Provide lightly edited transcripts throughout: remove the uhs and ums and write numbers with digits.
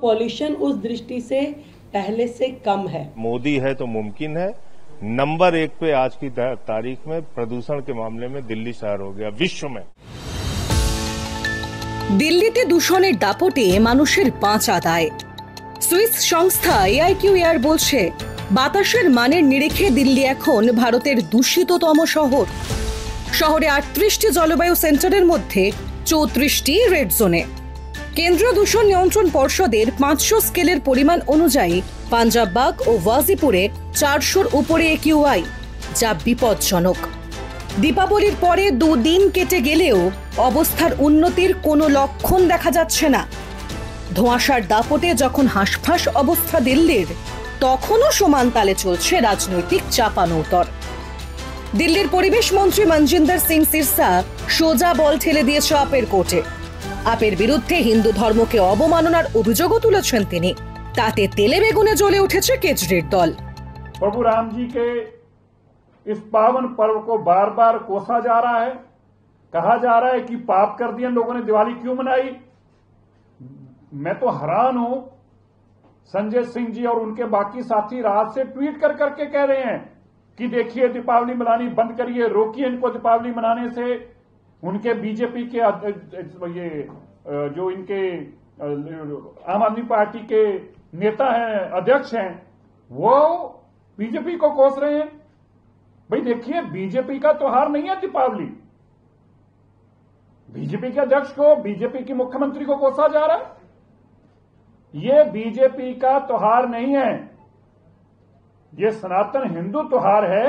Pollution उस दृष्टि से पहले से कम है। मोदी है तो मुमकिन है। नंबर 1 पे आज की तारीख में प्रदूषण के मामले में दिल्ली शहर हो गया विश्व में। দিল্লিতে দূষণের দাপটে মানুষের বাঁচা দায়। সুইস সংস্থা AIQAir বলছে, বাতাসের মানের নিরিখে দিল্লি এখন ভারতের দূষিততম শহর। শহরে 38টি জলবায়ু সেন্টারের মধ্যে 34টি রেড জোনে। কেন্দ্রীয় দূষণ নিয়ন্ত্রণ পর্ষদের 500 স্কেলের পরিমাণ অনুযায়ী পাঞ্জাববাগ ও ওয়াজিপুরে 400-র উপরে AQI, যা বিপজ্জনক। দীপাবলির পরে 2 দিন কেটে গেলেও অবস্থার উন্নতির কোনো লক্ষণ দেখা যাচ্ছে না। ধোঁয়াশার দাপটে যখন হাঁসফাঁস অবস্থা দিল্লির, তখনও সমান তালে চলছে রাজনৈতিক চাপানউতর। দিল্লির পরিবেশ মন্ত্রী মনজিন্দর সিং সিরসা সোজা বল ঠেলে দিয়েছে আপের কোর্টে। আপের বিরুদ্ধে হিন্দু ধর্মকে অবমাননার অভিযোগও তুলেছেন তিনি। তাতে তেলে বেগুনে জ্বলে উঠেছে কেজরির দল। प्रभु राम जी के इस पावन पर्व को बार बार कोसा जा रहा है, कहा जा रहा है कि पाप कर दिए लोगों ने, दिवाली क्यों मनाई। मैं तो हैरान हूं, संजय सिंह जी और उनके बाकी साथी रात से ट्वीट कर करके कह रहे हैं कि देखिए दीपावली मनानी बंद करिए, रोकिए इनको दीपावली मनाने से। उनके बीजेपी के ये जो इनके आम आदमी पार्टी के नेता हैं, अध्यक्ष हैं, वो बीजेपी को कोस रहे हैं। भाई देखिए, बीजेपी का त्योहार नहीं है दीपावली। बीजेपी के अध्यक्ष को, बीजेपी की मुख्यमंत्री को कोसा जा रहा है। ये बीजेपी का त्योहार नहीं है, ये सनातन हिंदू त्योहार है।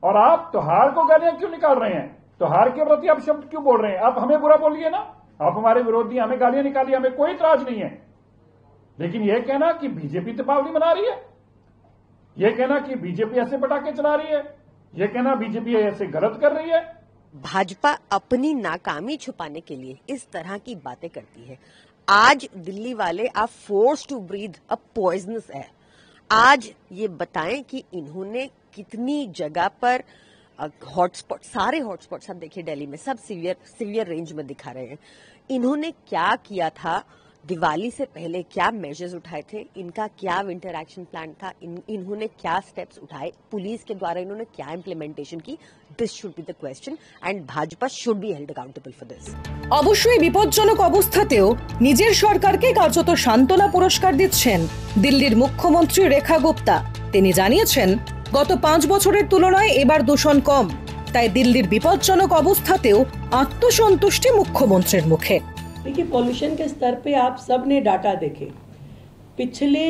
और आप त्योहार को गालियां क्यों निकाल रहे हैं? त्योहार के प्रति आप शब्द क्यों बोल रहे हैं? आप हमें बुरा बोलिए ना, आप हमारे विरोधी, हमें गालियां निकालिए, हमें कोई इतराज नहीं है। लेकिन यह कहना कि बीजेपी दीपावली मना रही है, यह कहना कि बीजेपी ऐसे पटाखे चला रही है, यह कहना बीजेपी ऐसे गलत कर रही है। भाजपा अपनी नाकामी छुपाने के लिए इस तरह की बातें करती है। आज दिल्ली वाले are force to breathe a poisonous air. आज ये बताएं कि इन्होंने कितनी जगह पर हॉटस्पॉट, सारे हॉटस्पॉट्स आप देखिए दिल्ली में सब सीवियर रेंज में दिखा रहे हैं। इन्होंने क्या किया था, दिवाली से पहले क्या मेजर्स उठाए थे, इनका क्या विंटर एक्शन प्लान था, इन्होंने क्या स्टेप्स उठाए, पुलिस के द्वारा इन्होंने क्या इम्प्लीमेंटेशन की। This should be the question and Bhajpa should be held accountable for this. অবশ্যই বিপজ্জনক অবস্থাতেও নিজের সরকারকে কার্যত সান্ত্বনা পুরস্কার দিচ্ছেন দিল্লির মুখ্যমন্ত্রী রেখা গুপ্তা। তিনি জানিয়েছেন, গত 5 বছরের তুলনায় এবার দূষণ কম, তাই দিল্লির বিপজ্জনক অবস্থাতেও আত্মসন্তুষ্টি মুখ্যমন্ত্রীর মুখে। देखिए, पॉल्यूशन के स्तर पे आप सब ने डाटा देखे। पिछले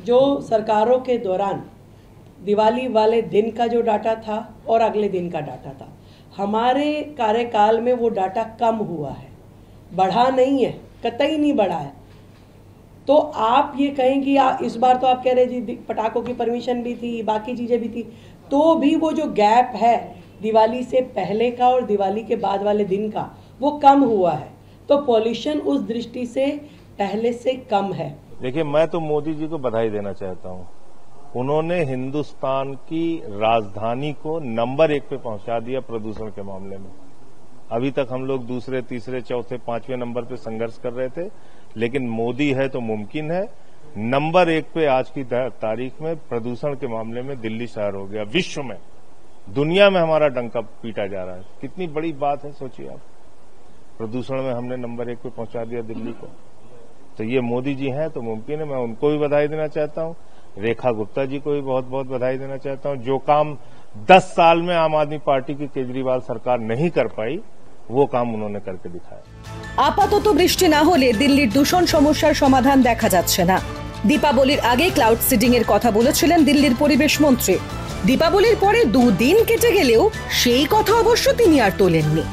जो सरकारों के दौरान दिवाली वाले दिन का जो डाटा था और अगले दिन का डाटा था, हमारे कार्यकाल में वो डाटा कम हुआ है, बढ़ा नहीं है, कतई नहीं बढ़ा है। तो आप ये कहें कि इस बार तो आप कह रहे जी पटाखों की परमिशन भी थी, बाकी चीज़ें भी थी, तो भी वो जो गैप है दिवाली से पहले का और दिवाली के बाद वाले दिन का, वो कम हुआ है। तो पॉल्यूशन उस दृष्टि से पहले से कम है। देखिए, मैं तो मोदी जी को बधाई देना चाहता हूं। उन्होंने हिंदुस्तान की राजधानी को नंबर 1 पे पहुंचा दिया प्रदूषण के मामले में। अभी तक हम लोग दूसरे, तीसरे, चौथे, 5वें नंबर पे संघर्ष कर रहे थे, लेकिन मोदी है तो मुमकिन है। नंबर 1 पे आज की तारीख में प्रदूषण के मामले में दिल्ली शहर हो गया विश्व में। दुनिया में हमारा डंका पीटा जा रहा है। कितनी बड़ी बात है, सोचिए आप। प्रदूषण में हमने नंबर 1 पे पहुंचा दिया दिल्ली को। तो ये मोदी जी हैं तो मुमकिन है। मैं उनको भी बधाई देना चाहता हूं, रेखा गुप्ता जी को भी बहुत बहुत बधाई देना चाहता हूं। जो काम 10 साल में आम आदमी पार्टी की केजरीवाल सरकार नहीं कर पाई, वो काम उन्होंने करके दिखाया। আপাতত বৃষ্টি না হলে দিল্লির দূষণ সমস্যার সমাধান দেখা যাচ্ছে না। দীপাবলির আগে ক্লাউড সিডিং এর কথা বলেছিলেন দিল্লির পরিবেশ মন্ত্রী। দীপাবলির পরে 2 দিন কেটে গেলেও সেই কথা অবশ্য তিনি আর তোলেননি।